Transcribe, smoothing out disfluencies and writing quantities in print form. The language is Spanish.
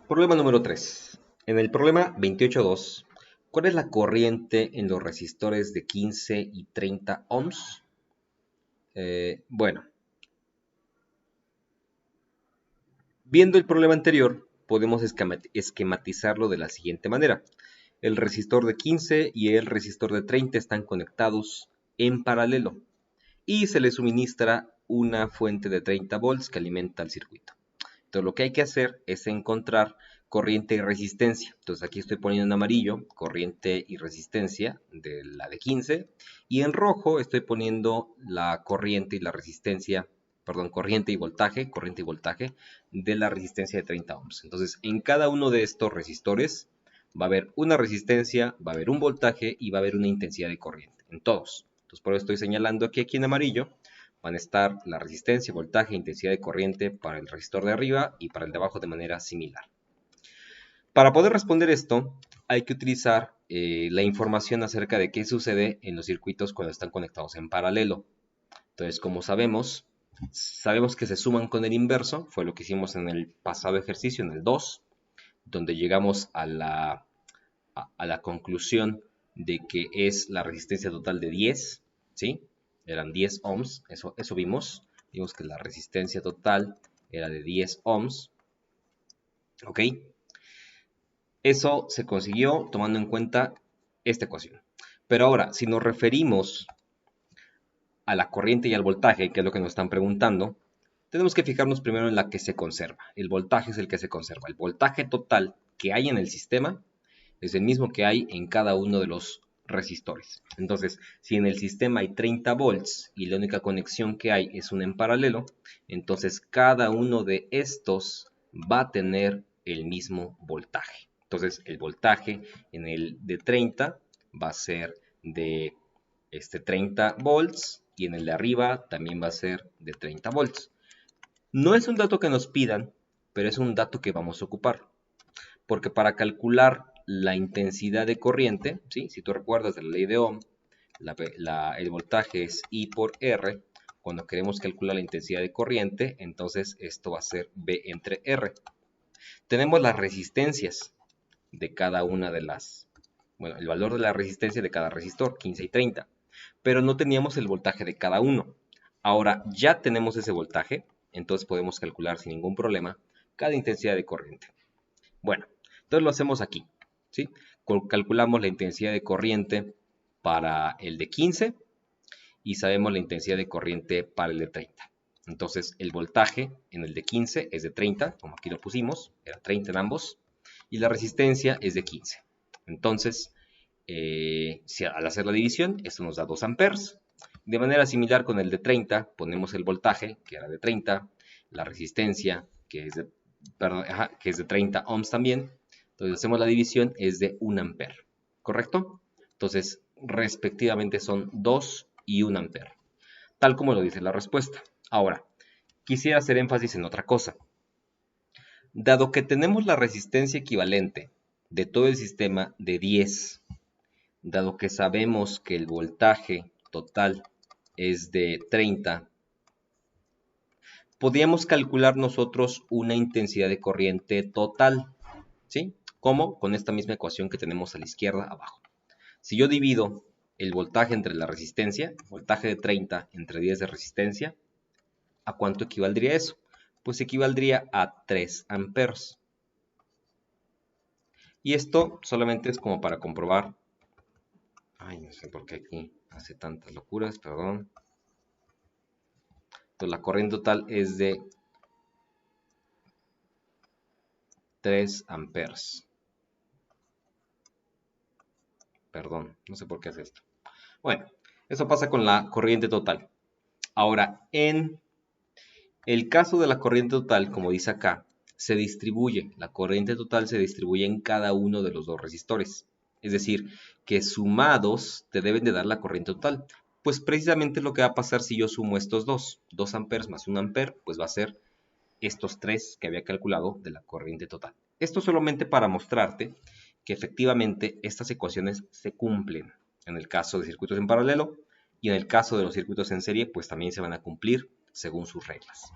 Problema número 3. En el problema 28.2, ¿cuál es la corriente en los resistores de 15 y 30 ohms? Bueno, viendo el problema anterior, podemos esquematizarlo de la siguiente manera. El resistor de 15 y el resistor de 30 están conectados en paralelo y se les suministra una fuente de 30 volts que alimenta el circuito. Entonces lo que hay que hacer es encontrar corriente y resistencia. Entonces aquí estoy poniendo en amarillo corriente y resistencia de la de 15 y en rojo estoy poniendo la corriente y la resistencia, perdón, corriente y voltaje de la resistencia de 30 ohms. Entonces en cada uno de estos resistores va a haber una resistencia, va a haber un voltaje y va a haber una intensidad de corriente, en todos. Entonces por eso estoy señalando aquí en amarillo van a estar la resistencia, voltaje e intensidad de corriente para el resistor de arriba y para el de abajo de manera similar. Para poder responder esto, hay que utilizar la información acerca de qué sucede en los circuitos cuando están conectados en paralelo. Entonces, como sabemos que se suman con el inverso, fue lo que hicimos en el pasado ejercicio, en el 2, donde llegamos a la conclusión de que es la resistencia total de 10, ¿sí? Eran 10 ohms, eso vimos. Vimos que la resistencia total era de 10 ohms. ¿Ok? Eso se consiguió tomando en cuenta esta ecuación. Pero ahora, si nos referimos a la corriente y al voltaje, que es lo que nos están preguntando, tenemos que fijarnos primero en la que se conserva. El voltaje es el que se conserva. El voltaje total que hay en el sistema es el mismo que hay en cada uno de los resistores. Entonces, si en el sistema hay 30 volts y la única conexión que hay es una en paralelo, entonces cada uno de estos va a tener el mismo voltaje. Entonces, el voltaje en el de 30 va a ser de 30 volts y en el de arriba también va a ser de 30 volts. No es un dato que nos pidan, pero es un dato que vamos a ocupar. Porque para calcular la intensidad de corriente, ¿sí? Si tú recuerdas de la ley de Ohm, el voltaje es I por R. Cuando queremos calcular la intensidad de corriente, entonces esto va a ser V entre R. Tenemos las resistencias de cada una de las, bueno, el valor de la resistencia de cada resistor, 15 y 30, pero no teníamos el voltaje de cada uno. Ahora ya tenemos ese voltaje, entonces podemos calcular sin ningún problema cada intensidad de corriente. Bueno, entonces lo hacemos aquí, ¿sí? Calculamos la intensidad de corriente para el de 15 y sabemos la intensidad de corriente para el de 30. Entonces el voltaje en el de 15 es de 30, como aquí lo pusimos, era 30 en ambos, y la resistencia es de 15. Entonces, al hacer la división, esto nos da 2 amperes. De manera similar con el de 30, ponemos el voltaje, que era de 30, la resistencia, que es de 30 ohms también. Entonces hacemos la división, es de 1 ampere, ¿correcto? Entonces, respectivamente son 2 y 1 ampere, tal como lo dice la respuesta. Ahora, quisiera hacer énfasis en otra cosa. Dado que tenemos la resistencia equivalente de todo el sistema de 10, dado que sabemos que el voltaje total es de 30, podríamos calcular nosotros una intensidad de corriente total, ¿sí? ¿Cómo? Con esta misma ecuación que tenemos a la izquierda abajo. Si yo divido el voltaje entre la resistencia, voltaje de 30 entre 10 de resistencia, ¿a cuánto equivaldría eso? Pues equivaldría a 3 amperes. Y esto solamente es como para comprobar. Ay, no sé por qué aquí hace tantas locuras, perdón. Entonces la corriente total es de 3 amperes. Perdón, no sé por qué hace esto. Bueno, eso pasa con la corriente total. Ahora, en el caso de la corriente total, como dice acá, se distribuye. La corriente total se distribuye en cada uno de los dos resistores. Es decir, que sumados te deben de dar la corriente total. Pues precisamente lo que va a pasar si yo sumo estos dos. 2 amperes más 1 ampere, pues va a ser estos 3 que había calculado de la corriente total. Esto solamente para mostrarte que efectivamente estas ecuaciones se cumplen en el caso de circuitos en paralelo y en el caso de los circuitos en serie pues también se van a cumplir según sus reglas.